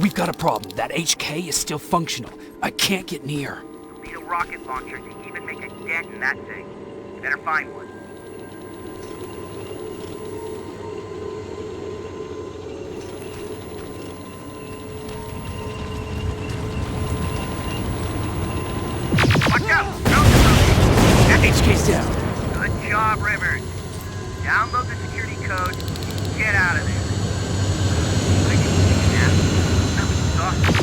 We've got a problem. That HK is still functional. I can't get near. You'll need a rocket launcher to even make a dent in that thing. You better find one. Watch out! That HK's down. Good job, Rivers. Download the security code and get out of there. I can see now. That was awesome.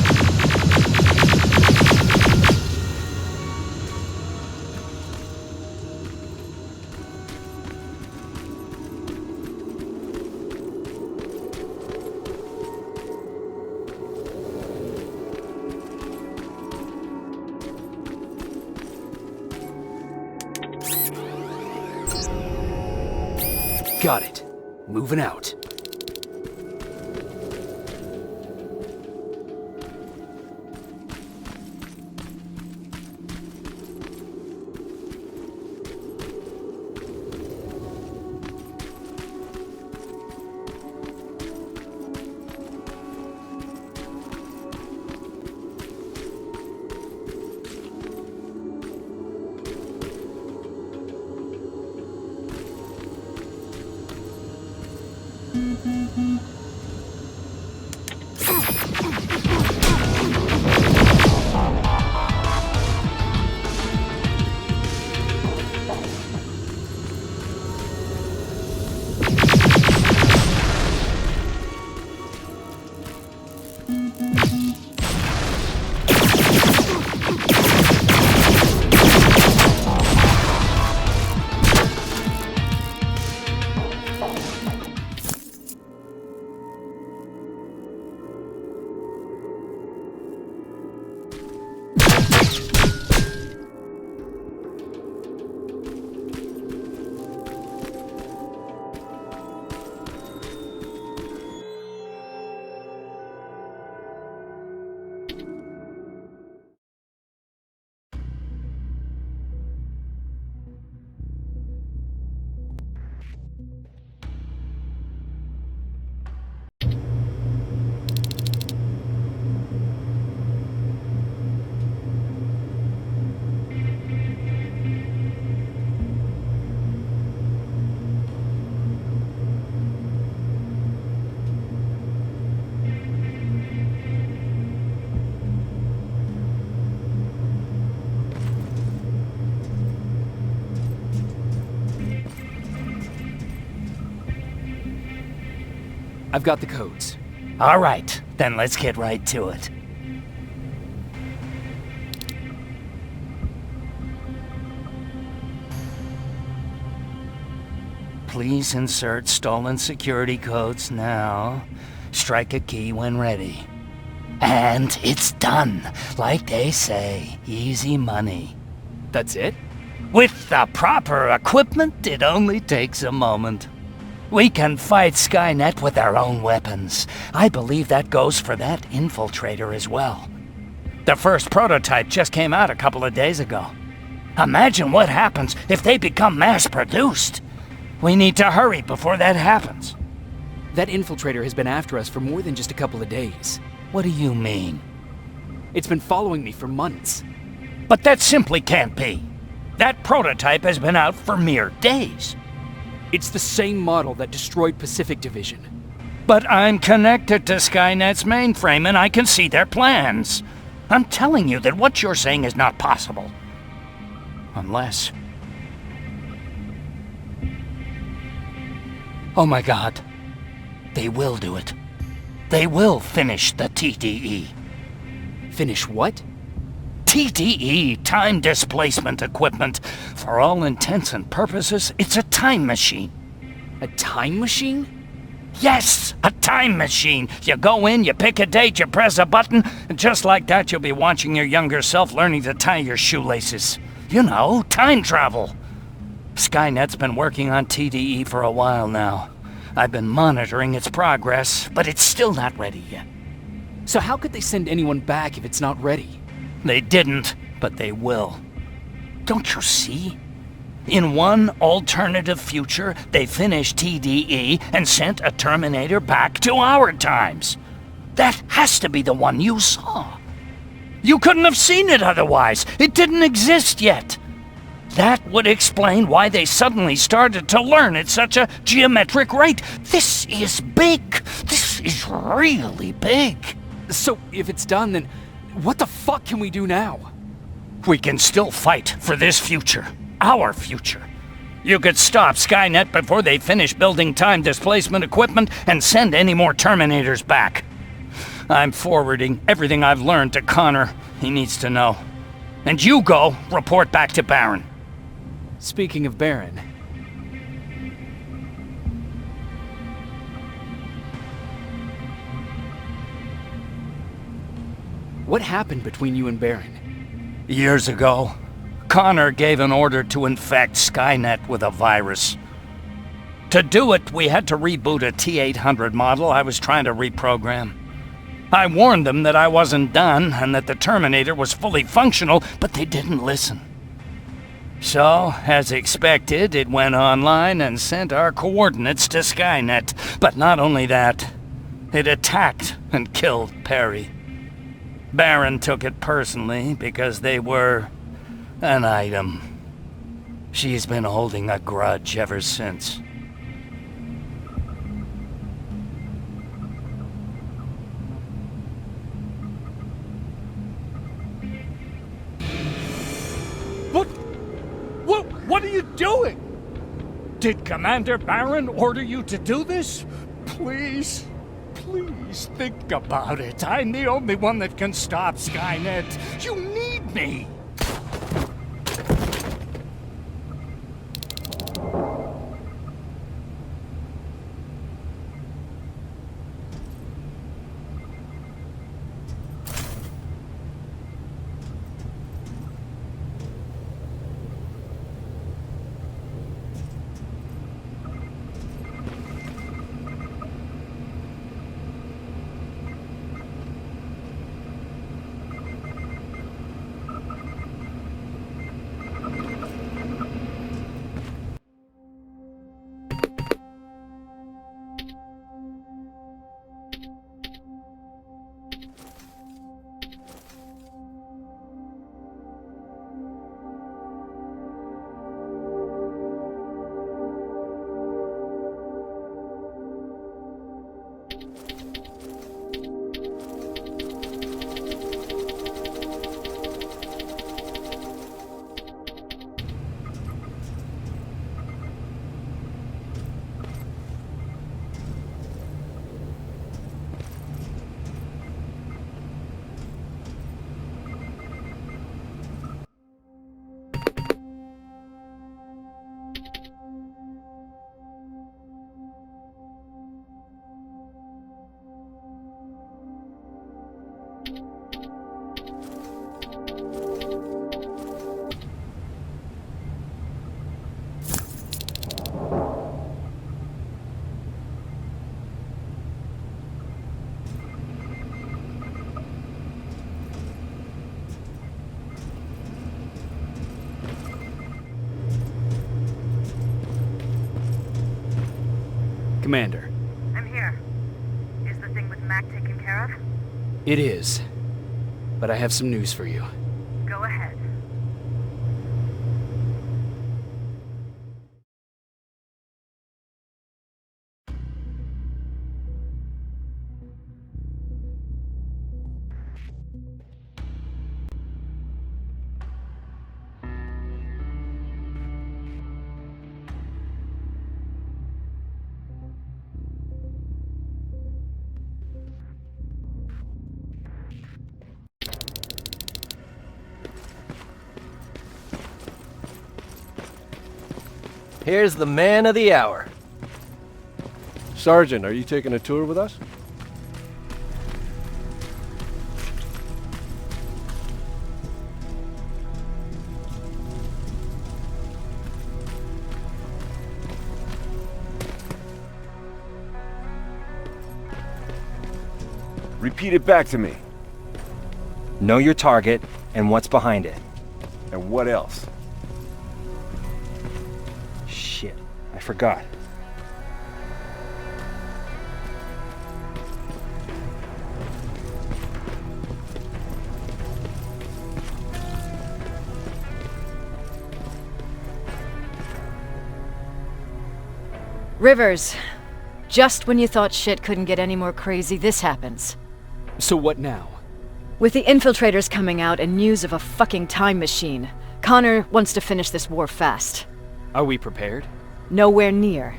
Got it. Moving out. I've got the codes. All right, then let's get right to it. Please insert stolen security codes now. Strike a key when ready. And it's done. Like they say, easy money. That's it? With the proper equipment, it only takes a moment. We can fight Skynet with our own weapons. I believe that goes for that infiltrator as well. The first prototype just came out a couple of days ago. Imagine what happens if they become mass-produced. We need to hurry before that happens. That infiltrator has been after us for more than just a couple of days. What do you mean? It's been following me for months. But that simply can't be. That prototype has been out for mere days. It's the same model that destroyed Pacific Division. But I'm connected to Skynet's mainframe and I can see their plans. I'm telling you that what you're saying is not possible. Unless... Oh my God. They will do it. They will finish the TDE. Finish what? TDE, time displacement equipment. For all intents and purposes, it's a time machine. A time machine? Yes, a time machine. You go in, you pick a date, you press a button, and just like that you'll be watching your younger self learning to tie your shoelaces. You know, time travel. Skynet's been working on TDE for a while now. I've been monitoring its progress, but it's still not ready yet. So how could they send anyone back if it's not ready? They didn't, but they will. Don't you see? In one alternative future, they finished TDE and sent a Terminator back to our times. That has to be the one you saw. You couldn't have seen it otherwise. It didn't exist yet. That would explain why they suddenly started to learn at such a geometric rate. This is big. This is really big. So, if it's done, then what the fuck can we do now? We can still fight for this future. Our future. You could stop Skynet before they finish building time displacement equipment and send any more Terminators back. I'm forwarding everything I've learned to Connor. He needs to know. And you go report back to Baron. Speaking of Baron... what happened between you and Baron? Years ago, Connor gave an order to infect Skynet with a virus. To do it, we had to reboot a T-800 model I was trying to reprogram. I warned them that I wasn't done and that the Terminator was fully functional, but they didn't listen. So, as expected, it went online and sent our coordinates to Skynet. But not only that, it attacked and killed Perry. Baron took it personally because they were an item. She's been holding a grudge ever since. What are you doing? Did Commander Baron order you to do this? Please think about it. I'm the only one that can stop Skynet. You need me. Commander. I'm here. Is the thing with Mac taken care of? It is. But I have some news for you. Go ahead. Here's the man of the hour. Sergeant, are you taking a tour with us? Repeat it back to me. Know your target and what's behind it. And what else? Shit, I forgot. Rivers, just when you thought shit couldn't get any more crazy, this happens. So what now? With the infiltrators coming out and news of a fucking time machine, Connor wants to finish this war fast. Are we prepared? Nowhere near.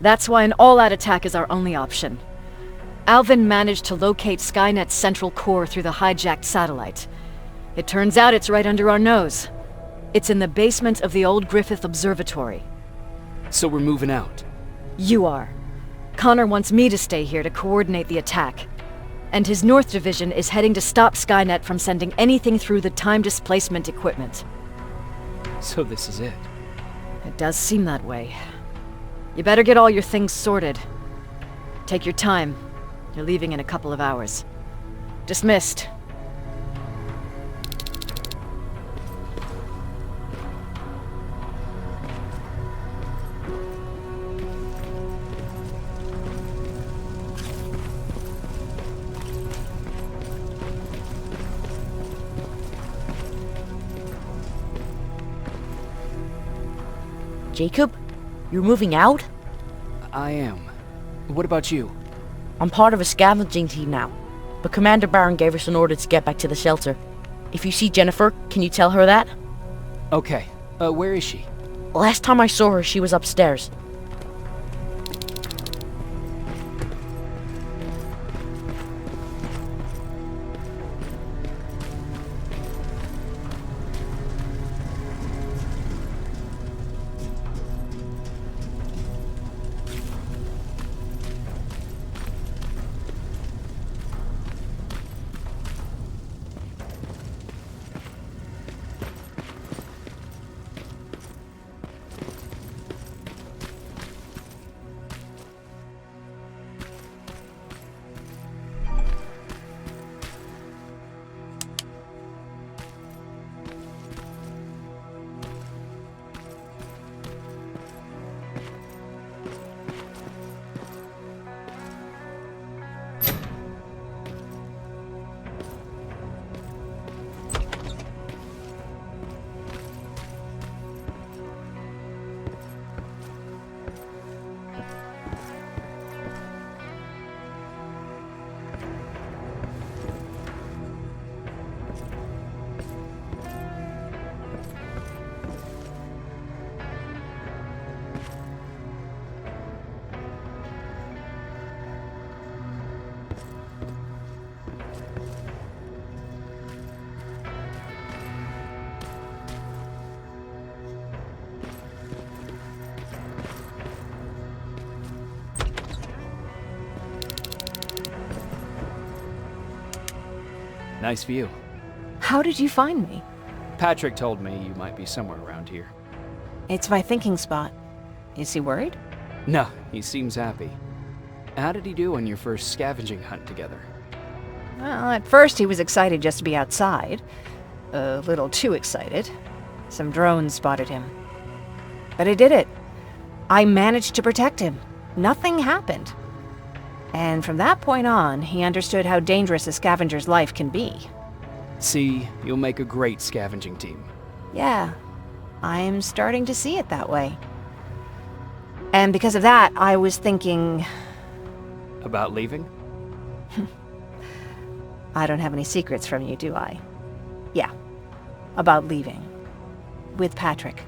That's why an all-out attack is our only option. Alvin managed to locate Skynet's central core through the hijacked satellite. It turns out it's right under our nose. It's in the basement of the old Griffith Observatory. So we're moving out. You are. Connor wants me to stay here to coordinate the attack. And his North Division is heading to stop Skynet from sending anything through the time displacement equipment. So this is it. It does seem that way. You better get all your things sorted. Take your time. You're leaving in a couple of hours. Dismissed. Jacob, you're moving out? I am. What about you? I'm part of a scavenging team now, but Commander Barron gave us an order to get back to the shelter. If you see Jennifer, can you tell her that? Okay. Where is she? Last time I saw her, she was upstairs. Nice view. How did you find me? Patrick told me you might be somewhere around here. It's my thinking spot. Is he worried? No, he seems happy. How did he do on your first scavenging hunt together? Well, at first he was excited just to be outside. A little too excited. Some drones spotted him. But I did it. I managed to protect him. Nothing happened. And from that point on, he understood how dangerous a scavenger's life can be. See, you'll make a great scavenging team. Yeah, I'm starting to see it that way. And because of that, I was thinking... About leaving? I don't have any secrets from you, do I? Yeah, about leaving. With Patrick.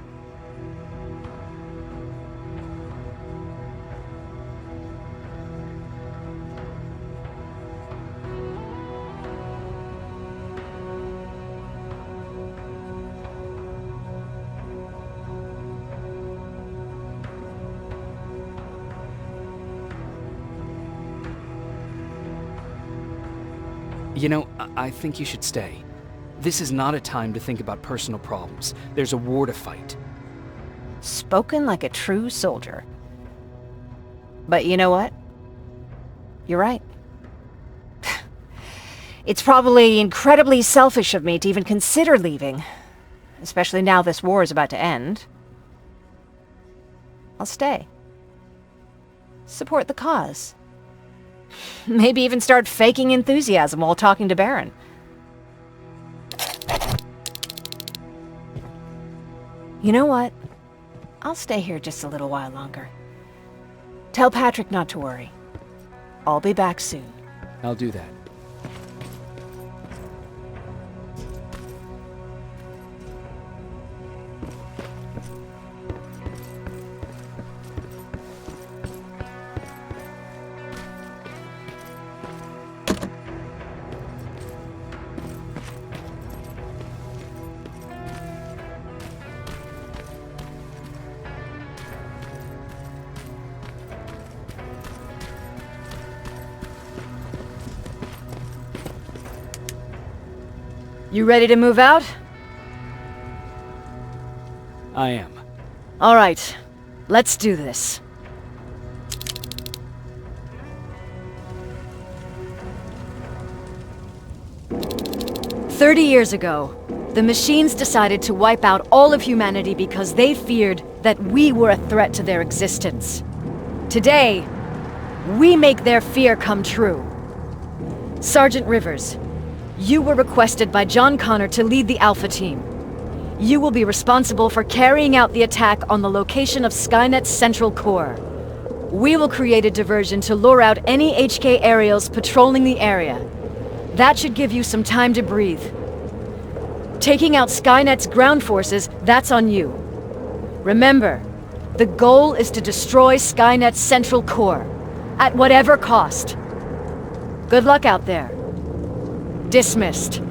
You know, I think you should stay. This is not a time to think about personal problems. There's a war to fight. Spoken like a true soldier. But you know what? You're right. It's probably incredibly selfish of me to even consider leaving. Especially now this war is about to end. I'll stay. Support the cause. Maybe even start faking enthusiasm while talking to Baron. You know what? I'll stay here just a little while longer. Tell Patrick not to worry. I'll be back soon. I'll do that. You ready to move out? I am. All right, let's do this. "30 years ago, the machines decided to wipe out all of humanity because they feared that we were a threat to their existence. Today, we make their fear come true. Sergeant Rivers, you were requested by John Connor to lead the Alpha Team. You will be responsible for carrying out the attack on the location of Skynet's central core. We will create a diversion to lure out any HK aerials patrolling the area. That should give you some time to breathe. Taking out Skynet's ground forces, that's on you. Remember, the goal is to destroy Skynet's central core, at whatever cost. Good luck out there. Dismissed."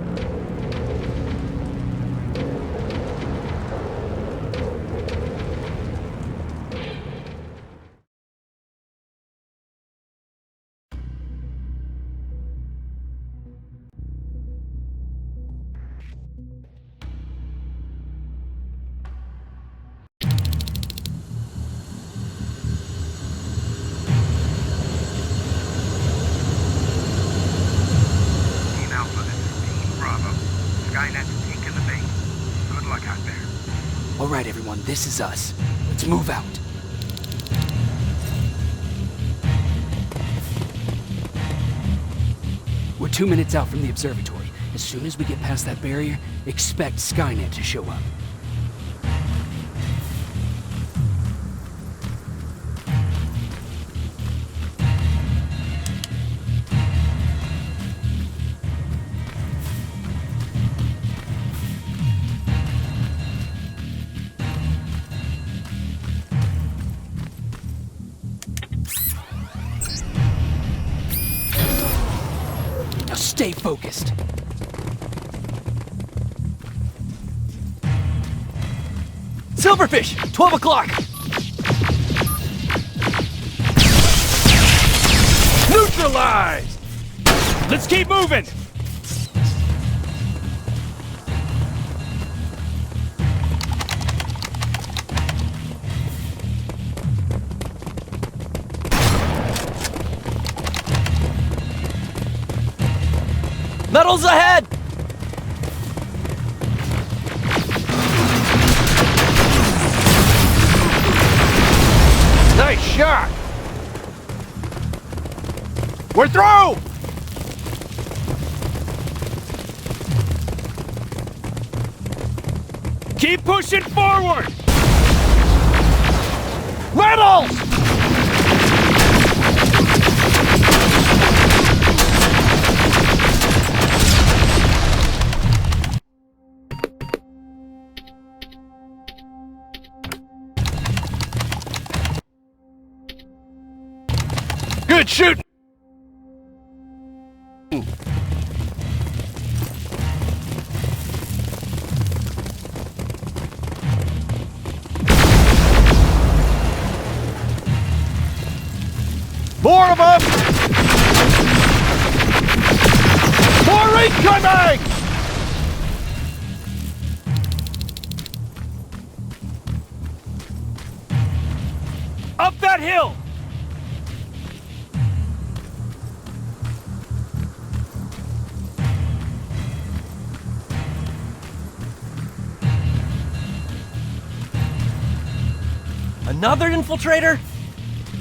Team Alpha, this is Team Bravo. Skynet's taking the bait. Good luck out there. All right, everyone, this is us. Let's move out. We're 2 minutes out from the observatory. As soon as we get past that barrier, expect Skynet to show up. Now stay focused. Silverfish! 12 o'clock! Neutralized! Let's keep moving! Metals ahead! Nice shot! We're through! Keep pushing forward! Metals! Good shooting! More of them! More incoming! Up that hill! Another infiltrator?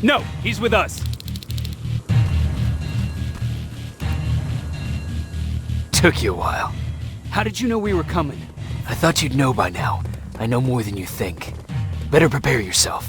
No, he's with us. Took you a while. How did you know we were coming? I thought you'd know by now. I know more than you think. Better prepare yourself.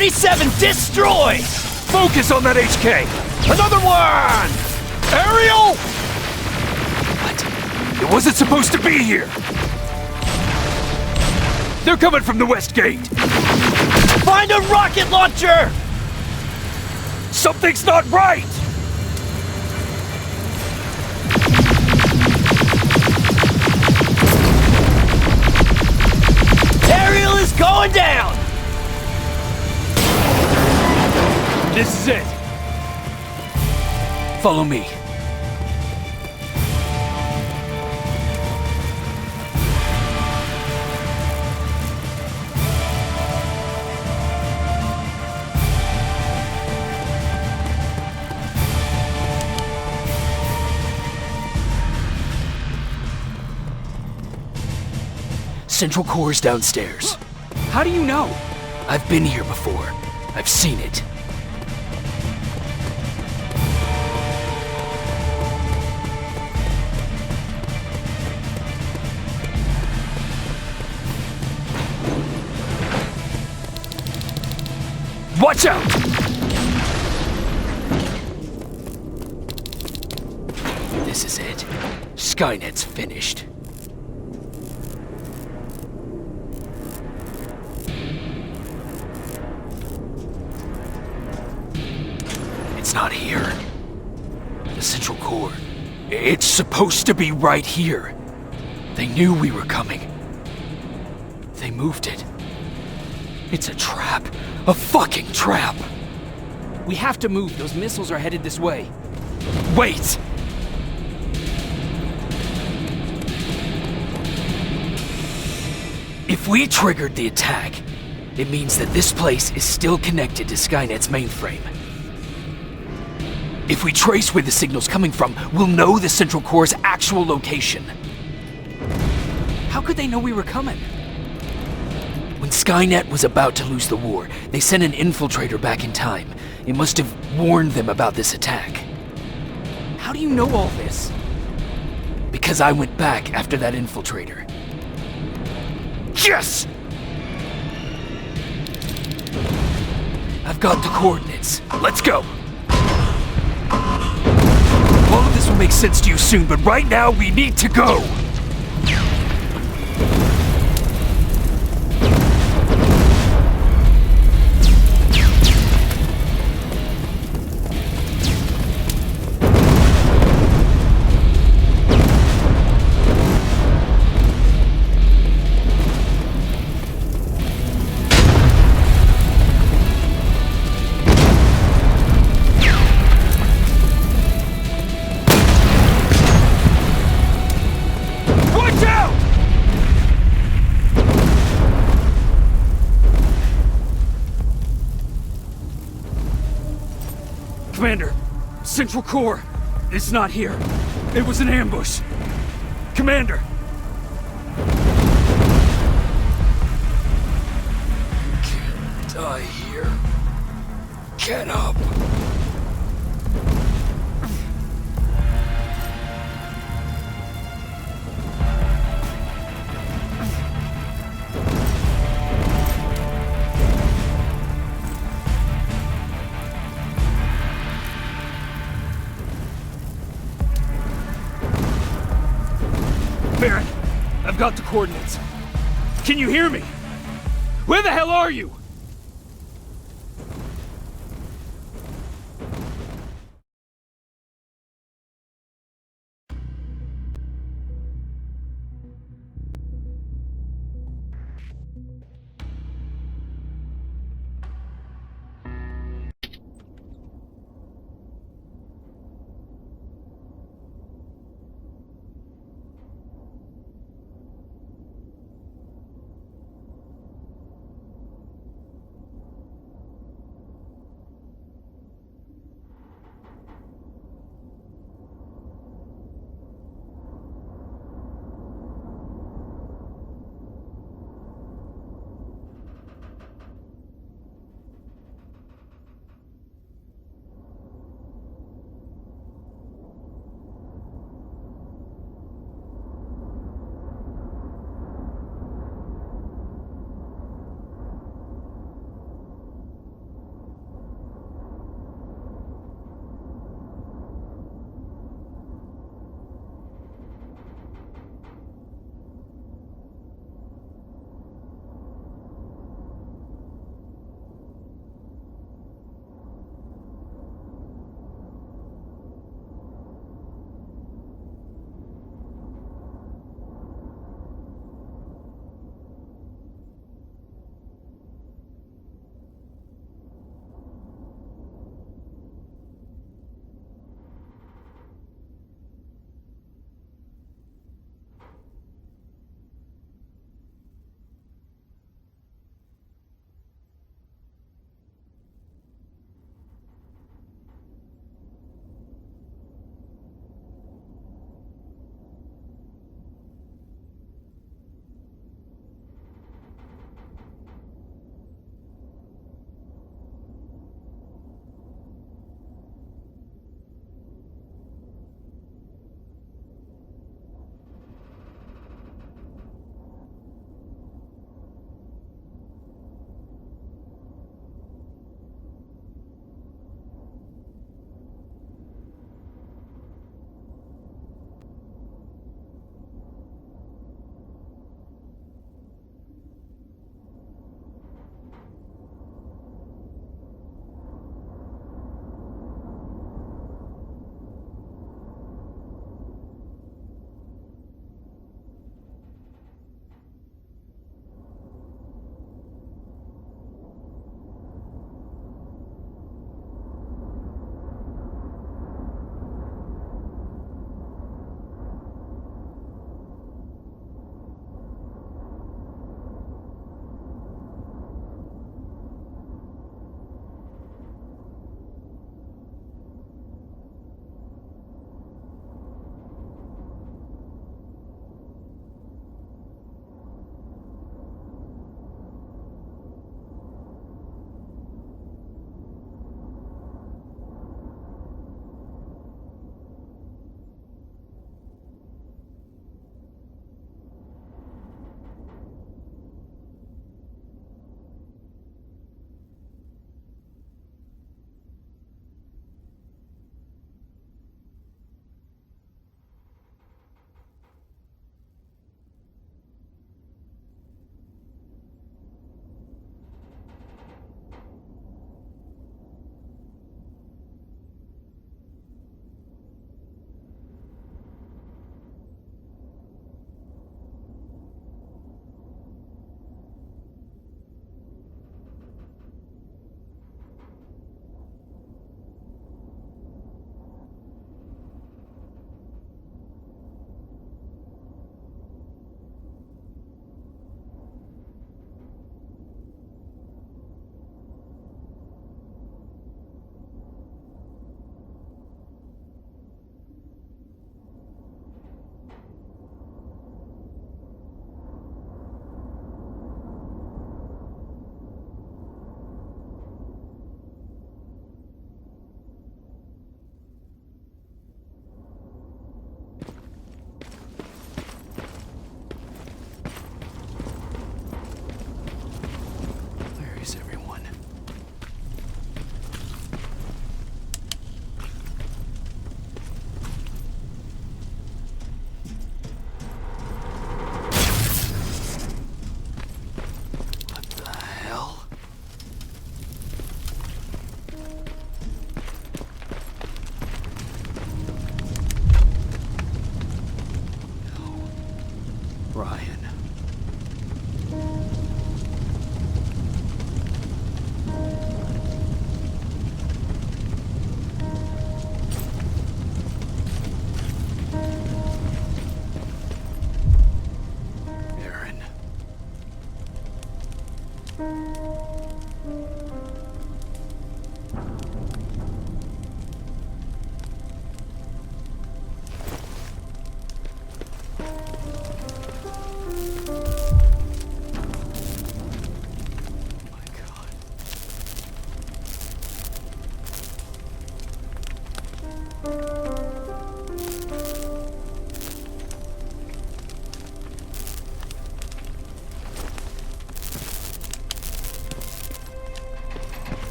47 destroyed! Focus on that HK! Another one! Ariel! What? It wasn't supposed to be here! They're coming from the west gate! Find a rocket launcher! Something's not right! Ariel is going down! This is it! Follow me. Central Core's downstairs. How do you know? I've been here before. I've seen it. Watch out! This is it. Skynet's finished. It's not here. The Central Core. It's supposed to be right here. They knew we were coming. They moved it. It's a trap. A fucking trap! We have to move. Those missiles are headed this way. Wait! If we triggered the attack, it means that this place is still connected to Skynet's mainframe. If we trace where the signal's coming from, we'll know the Central Core's actual location. How could they know we were coming? When Skynet was about to lose the war, they sent an infiltrator back in time. It must have warned them about this attack. How do you know all this? Because I went back after that infiltrator. Yes! I've got the coordinates. Let's go! All of this will make sense to you soon, but right now we need to go! Commander, Central Core, it's not here. It was an ambush. Commander! Can't die here. Get up. Baron, I've got the coordinates. Can you hear me? Where the hell are you?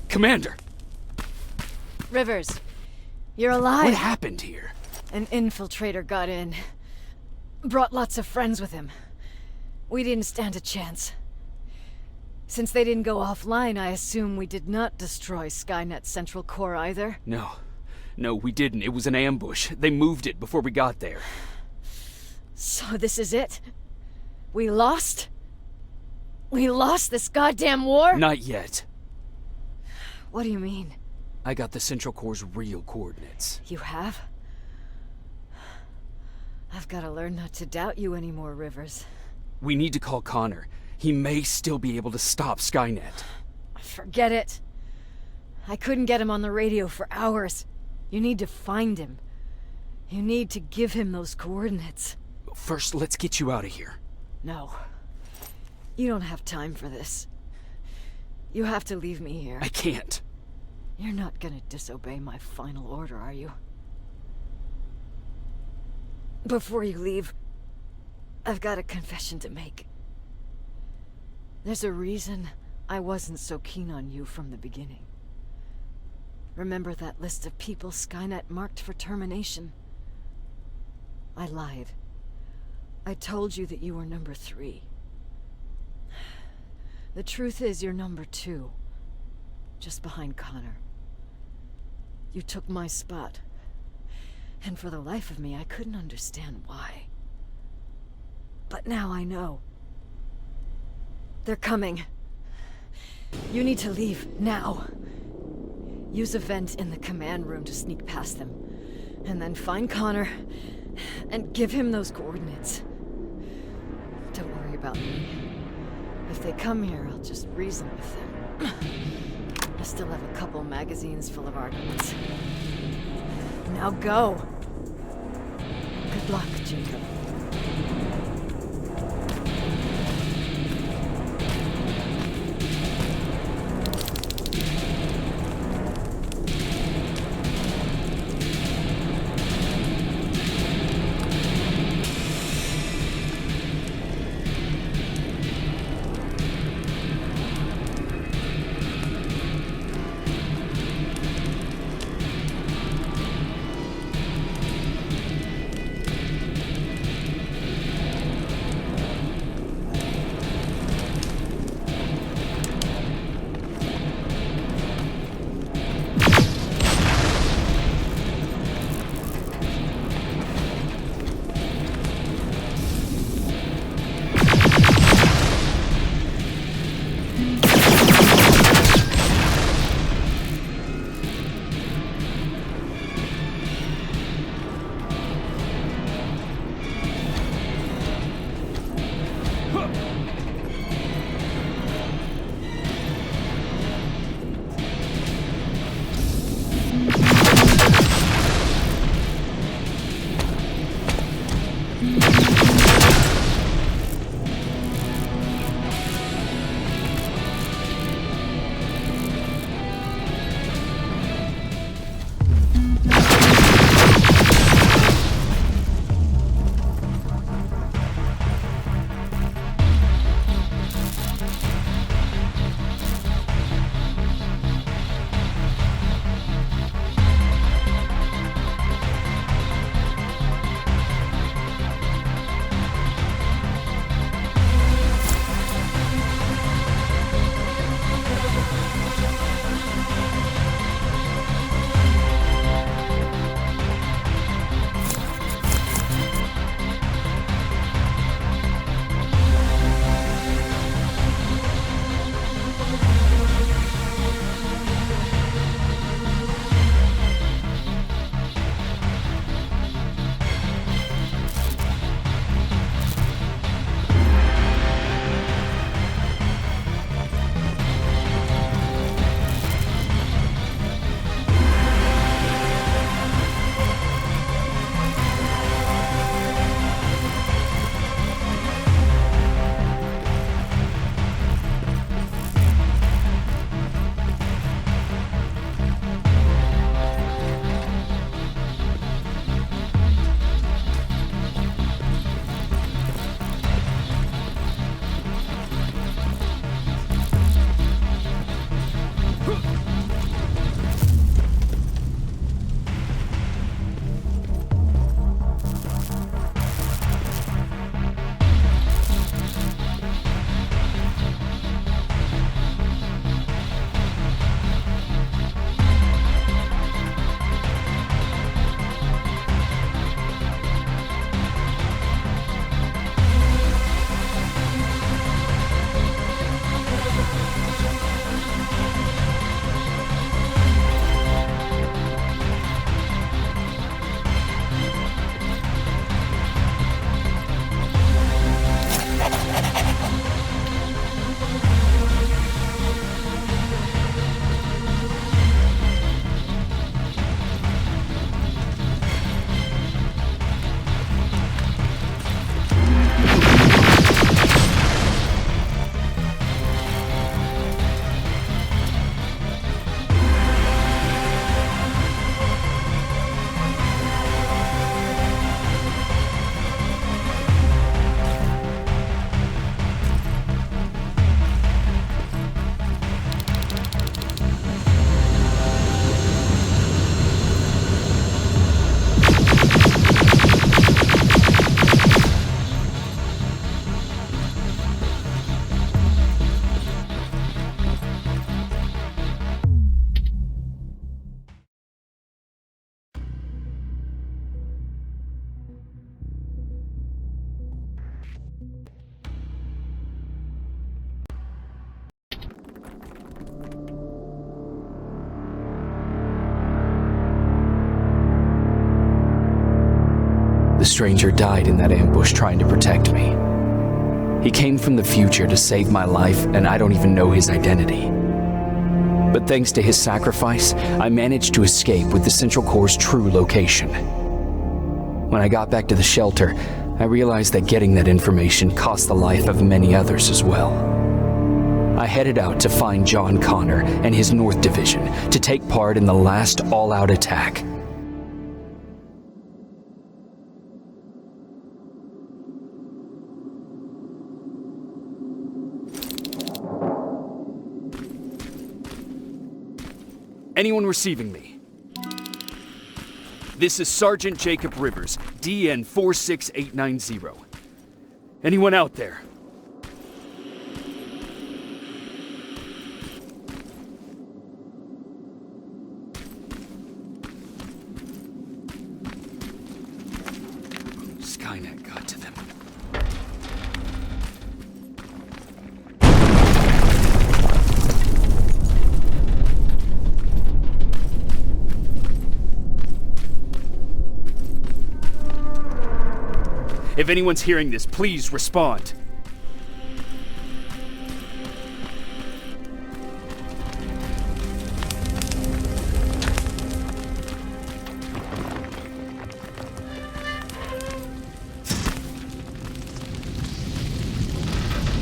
Commander! Rivers, you're alive. What happened here? An infiltrator got in. Brought lots of friends with him. We didn't stand a chance. Since they didn't go offline, I assume we did not destroy Skynet's central core either? No, we didn't. It was an ambush. They moved it before we got there. So this is it? We lost? We lost this goddamn war? Not yet. What do you mean? I got the Central Core's real coordinates. You have? I've got to learn not to doubt you anymore, Rivers. We need to call Connor. He may still be able to stop Skynet. Forget it. I couldn't get him on the radio for hours. You need to find him. You need to give him those coordinates. First, let's get you out of here. No. You don't have time for this. You have to leave me here. I can't. You're not gonna disobey my final order, are you? Before you leave, I've got a confession to make. There's a reason I wasn't so keen on you from the beginning. Remember that list of people Skynet marked for termination? I lied. I told you that you were number 3. The truth is you're number 2. Just behind Connor. You took my spot. And for the life of me, I couldn't understand why. But now I know. They're coming. You need to leave, now. Use a vent in the command room to sneak past them. And then find Connor, and give him those coordinates. Don't worry about me. If they come here, I'll just reason with them. I still have a couple magazines full of arguments. Now go! Good luck, Jacob. stranger died in that ambush trying to protect me. He came from the future to save my life, and I don't even know his identity. But thanks to his sacrifice, I managed to escape with the Central Core's true location. When I got back to the shelter, I realized that getting that information cost the life of many others as well. I headed out to find John Connor and his North Division to take part in the last all-out attack. Anyone receiving me? This is Sergeant Jacob Rivers, DN 46890. Anyone out there? Skynet got to them. If anyone's hearing this, please respond.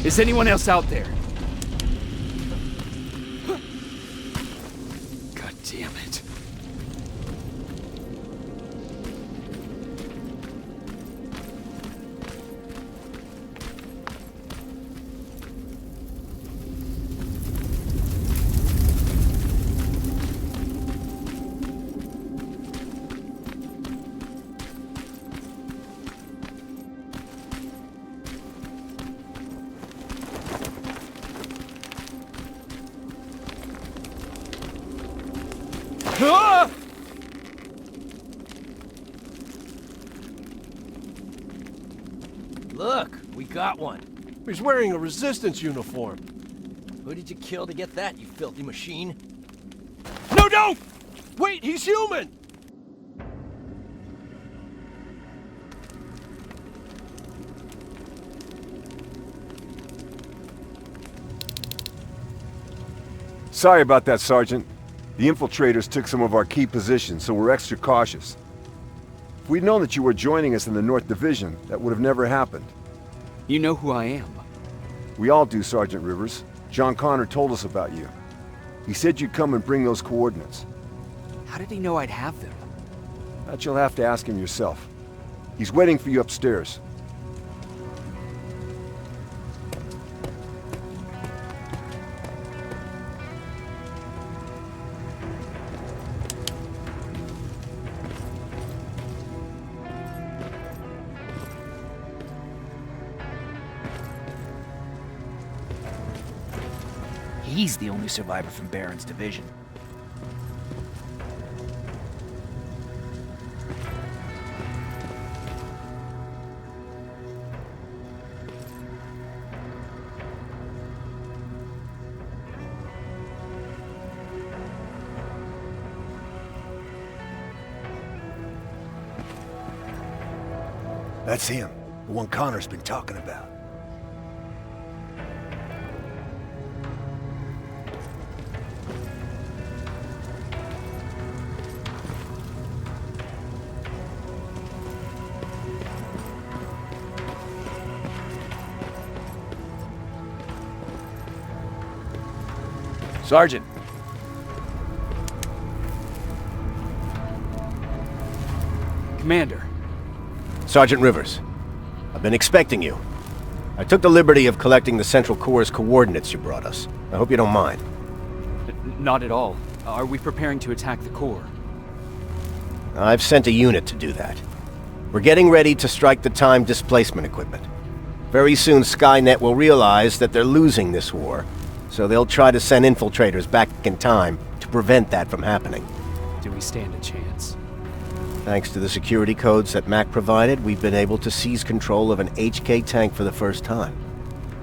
Is anyone else out there? God damn it. Look, we got one. He's wearing a resistance uniform. Who did you kill to get that, you filthy machine? No, don't! Wait, he's human! Sorry about that, Sergeant. The infiltrators took some of our key positions, so we're extra cautious. If we'd known that you were joining us in the North Division, that would have never happened. You know who I am. We all do, Sergeant Rivers. John Connor told us about you. He said you'd come and bring those coordinates. How did he know I'd have them? That you'll have to ask him yourself. He's waiting for you upstairs. He's the only survivor from Baron's division. That's him, the one Connor's been talking about. Sergeant. Commander. Sergeant Rivers. I've been expecting you. I took the liberty of collecting the Central Core's coordinates you brought us. I hope you don't mind. Not at all. Are we preparing to attack the core? I've sent a unit to do that. We're getting ready to strike the time displacement equipment. Very soon Skynet will realize that they're losing this war, so they'll try to send infiltrators back in time to prevent that from happening. Do we stand a chance? Thanks to the security codes that Mac provided, we've been able to seize control of an HK tank for the first time.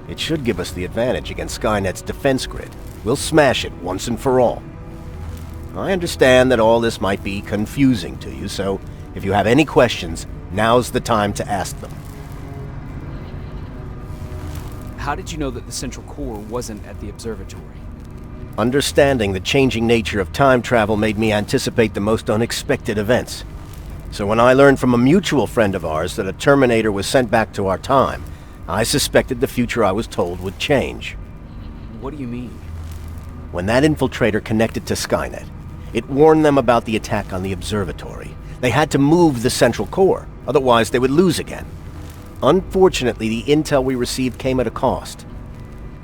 It should give us the advantage against Skynet's defense grid. We'll smash it once and for all. I understand that all this might be confusing to you, so if you have any questions, Now's the time to ask them. How did you know that the central core wasn't at the observatory? Understanding the changing nature of time travel made me anticipate the most unexpected events. So when I learned from a mutual friend of ours that a Terminator was sent back to our time, I suspected the future I was told would change. What do you mean? When that infiltrator connected to Skynet, it warned them about the attack on the observatory. They had to move the central core, otherwise they would lose again. Unfortunately, the intel we received came at a cost.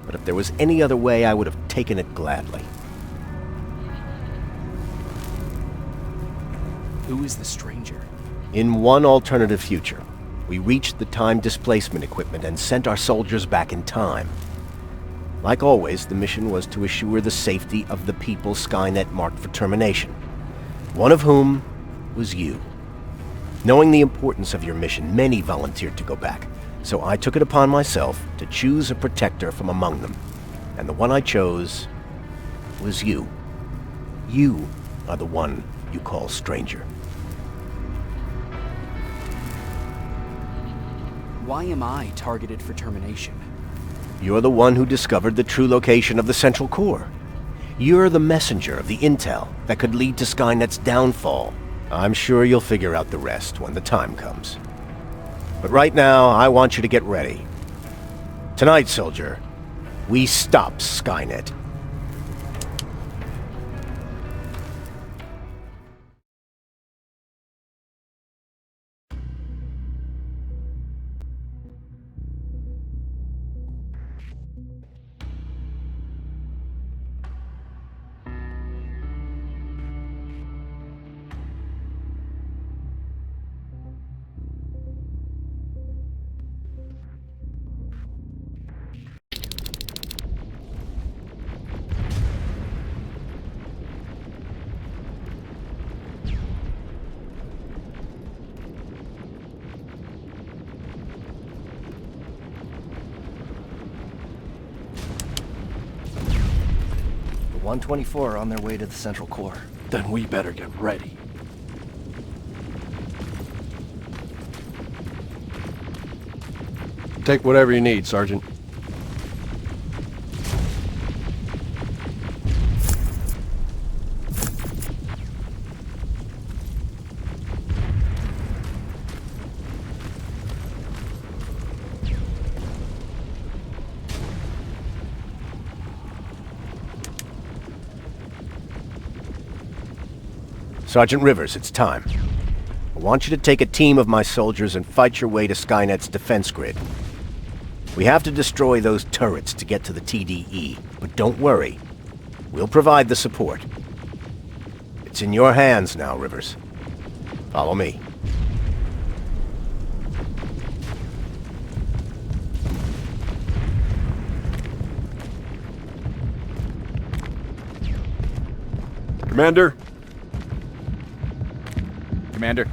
But if there was any other way, I would have taken it gladly. Who is the stranger? In one alternative future, we reached the time displacement equipment and sent our soldiers back in time. Like always, the mission was to assure the safety of the people Skynet marked for termination. One of whom was you. Knowing the importance of your mission, many volunteered to go back, so I took it upon myself to choose a protector from among them. And the one I chose was you. You are the one you call stranger. Why am I targeted for termination? You're the one who discovered the true location of the central core. You're the messenger of the intel that could lead to Skynet's downfall. I'm sure you'll figure out the rest when the time comes. But right now, I want you to get ready. Tonight, soldier, we stop Skynet. The 124 are on their way to the central core. Then we better get ready. Take whatever you need, Sergeant. Sergeant Rivers, it's time. I want you to take a team of my soldiers and fight your way to Skynet's defense grid. We have to destroy those turrets to get to the TDE, but don't worry. We'll provide the support. It's in your hands now, Rivers. Follow me. Commander? Commander.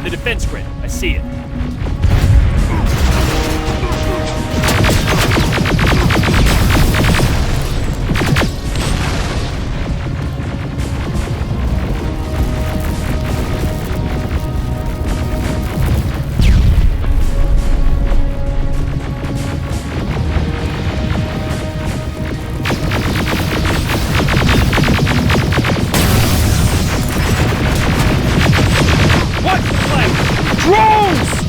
Defense grid. I see it. Drones!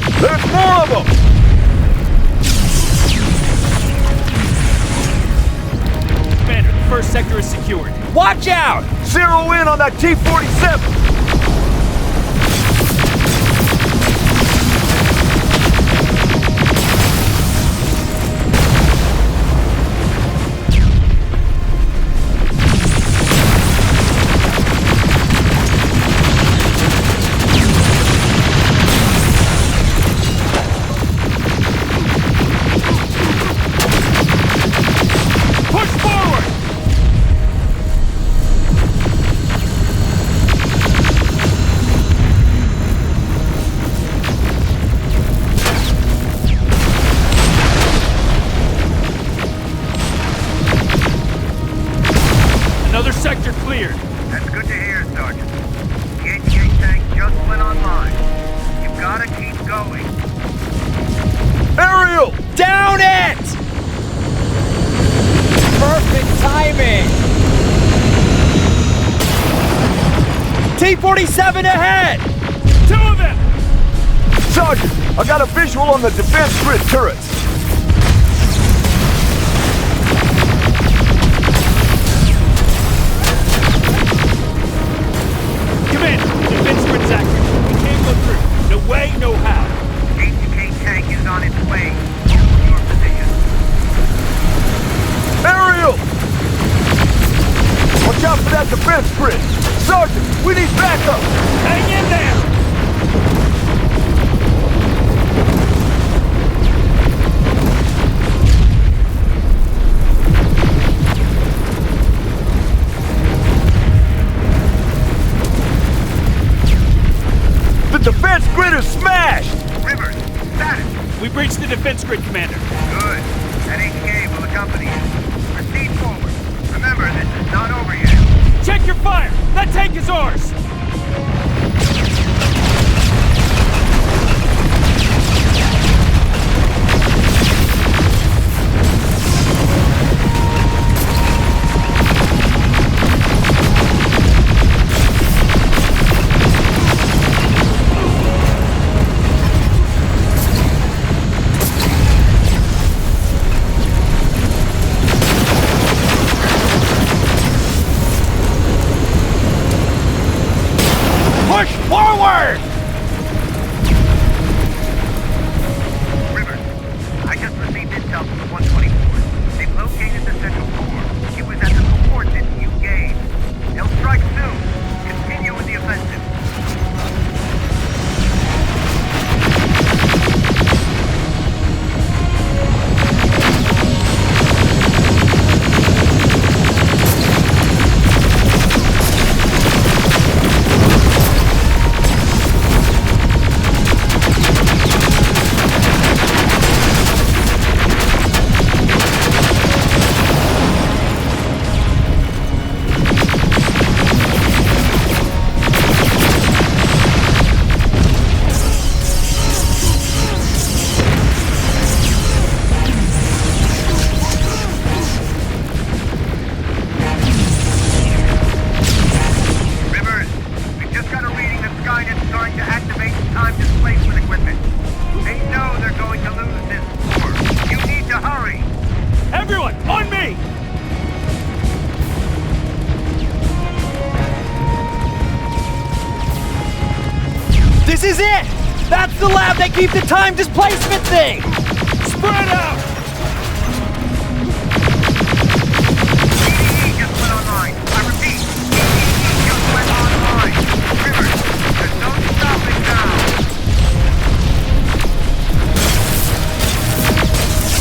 sector is secured. Watch out! Zero in on that T-47! Another sector cleared. That's good to hear, Sergeant. The HK tank just went online. You've gotta keep going. Aerial! Down it! Perfect timing! T-47 ahead! Two of them! Sergeant, I got a visual on the defense grid turrets. Commander, defense grid's active. We can't go through. No way, no how. HK tank is on its way. Hold your position. Aerial! Watch out for that defense grid! Sergeant, we need backup! Hang in there! The defense grid is smashed! Rivers, status. We breached the defense grid, Commander. Good. That HK will accompany you. Proceed forward. Remember, this is not over yet. Check your fire! That tank is ours! Push forward! Rivers, I just received intel from the 124. They've located the central core. It was at the coordinates you gave. They'll strike soon. Continue with the offensive. Rivers, we just got a reading that Skynet's starting to activate time displacement equipment. They know they're going to lose this war. You need to hurry. Everyone, on me! This is it! That's the lab that keeps the time displacement thing! Spread out! EDE just went online. I repeat, EDE just went online. Rivers, there's no stopping now.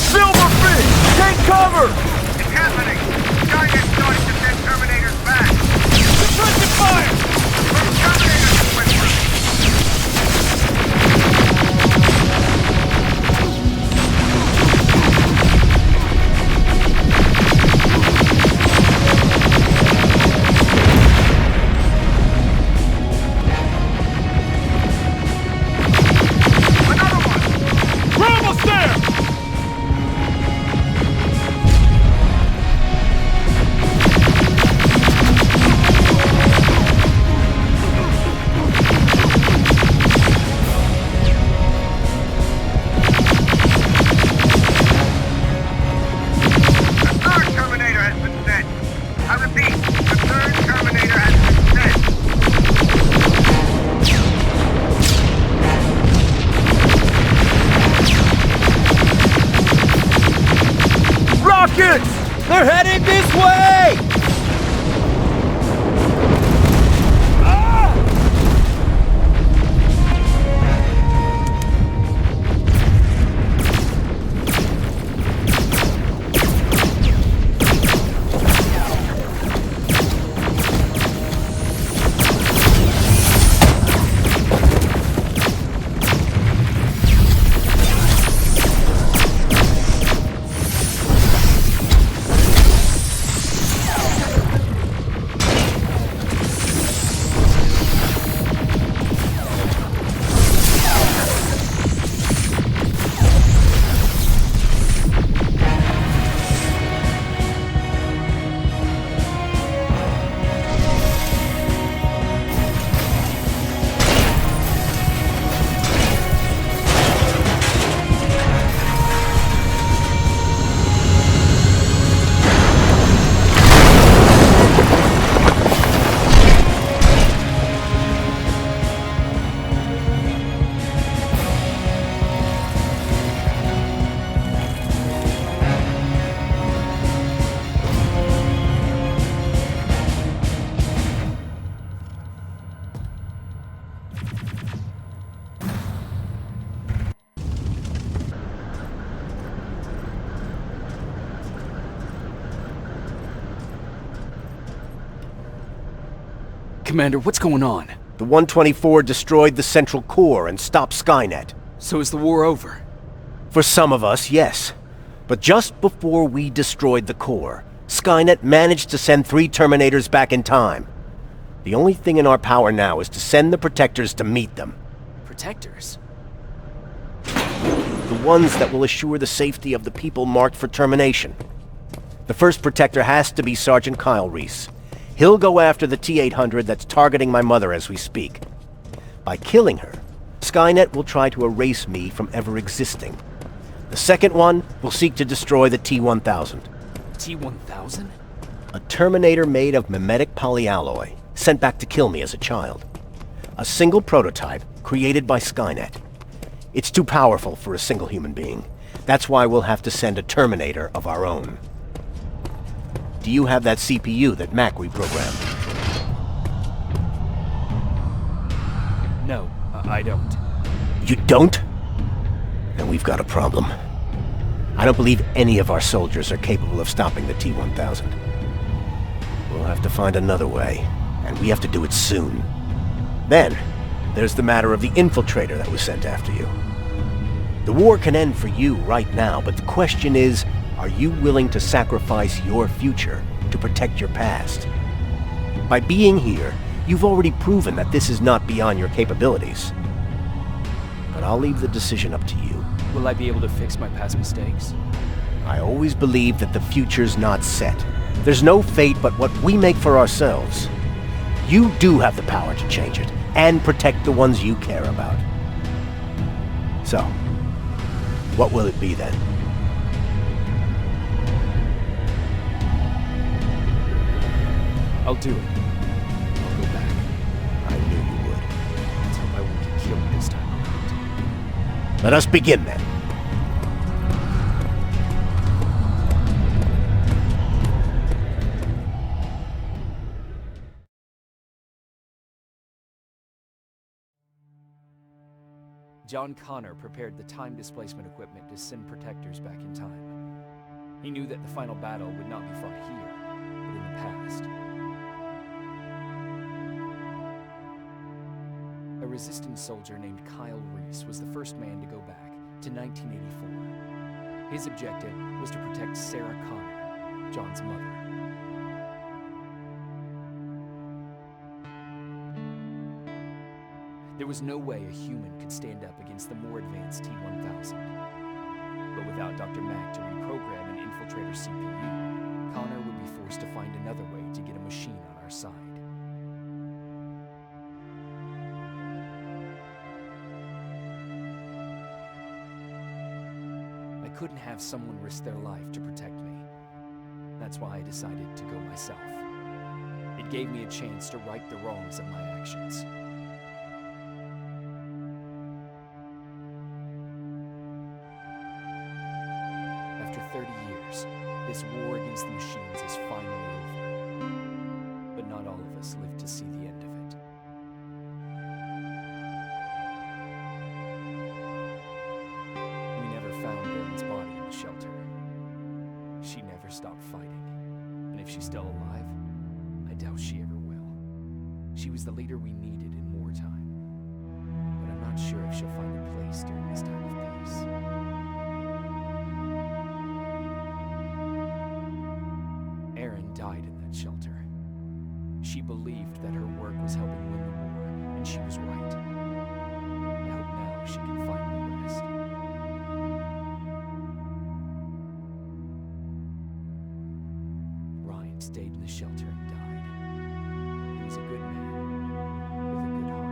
Silverfish! Take cover! It's happening. Skynet's starting to send Terminators back. Suppressive fire! First Terminator just went through. Commander, what's going on? The 124 destroyed the central core and stopped Skynet. So is the war over? For some of us, yes. But just before we destroyed the core, Skynet managed to send 3 Terminators back in time. The only thing in our power now is to send the Protectors to meet them. Protectors? The ones that will assure the safety of the people marked for termination. The first Protector has to be Sergeant Kyle Reese. He'll go after the T-800 that's targeting my mother as we speak. By killing her, Skynet will try to erase me from ever existing. The second one will seek to destroy the T-1000. T-1000? A Terminator made of mimetic polyalloy, sent back to kill me as a child. A single prototype created by Skynet. It's too powerful for a single human being. That's why we'll have to send a Terminator of our own. Do you have that CPU that Mac reprogrammed? No, I don't. You don't? Then we've got a problem. I don't believe any of our soldiers are capable of stopping the T-1000. We'll have to find another way, and we have to do it soon. Then, there's the matter of the infiltrator that was sent after you. The war can end for you right now, but the question is, are you willing to sacrifice your future to protect your past? By being here, you've already proven that this is not beyond your capabilities. But I'll leave the decision up to you. Will I be able to fix my past mistakes? I always believe that the future's not set. There's no fate but what we make for ourselves. You do have the power to change it, and protect the ones you care about. So, what will it be then? I'll do it. I'll go back. I knew you would. Let's hope I won't get killed this time around. Let us begin then. John Connor prepared the time displacement equipment to send Protectors back in time. He knew that the final battle would not be fought here, but in the past. A resistance soldier named Kyle Reese was the first man to go back to 1984. His objective was to protect Sarah Connor, John's mother. There was no way a human could stand up against the more advanced T-1000. But without Dr. Mack to reprogram an infiltrator CPU, Connor would be forced to find another way to get a machine on our side. I couldn't have someone risk their life to protect me. That's why I decided to go myself. It gave me a chance to right the wrongs of my actions. After 30 years, this war against the machines is finally over. But not all of us lived to see the end of it. We never found Erin's body in the shelter. She never stopped fighting. And if she's still alive, I doubt she ever will. She was the leader we needed in wartime. But I'm not sure if she'll find a place during this time of peace. Erin died in that shelter. She believed that her work was helping win the war, and she was right. I hope now she can finally rest. Ryan stayed in the shelter and died. He was a good man, with a good heart.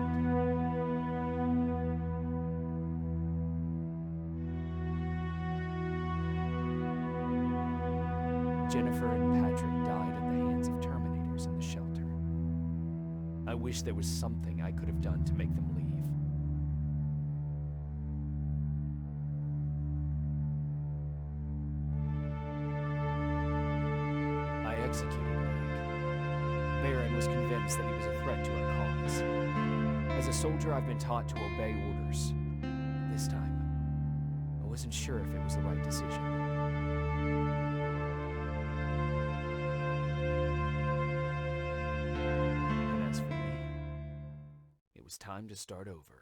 Jennifer and Patrick died at the hands of Terminators in the shelter. I wish there was something I could have done to make them leave. I executed Mac. Baron was convinced that he was a threat to our cause. As a soldier, I've been taught to obey orders. This time, I wasn't sure if it was the right decision. And as for me, was time to start over.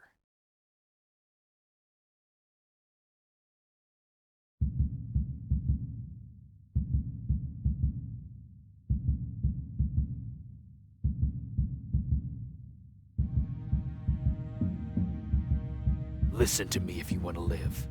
Listen to me if you want to live.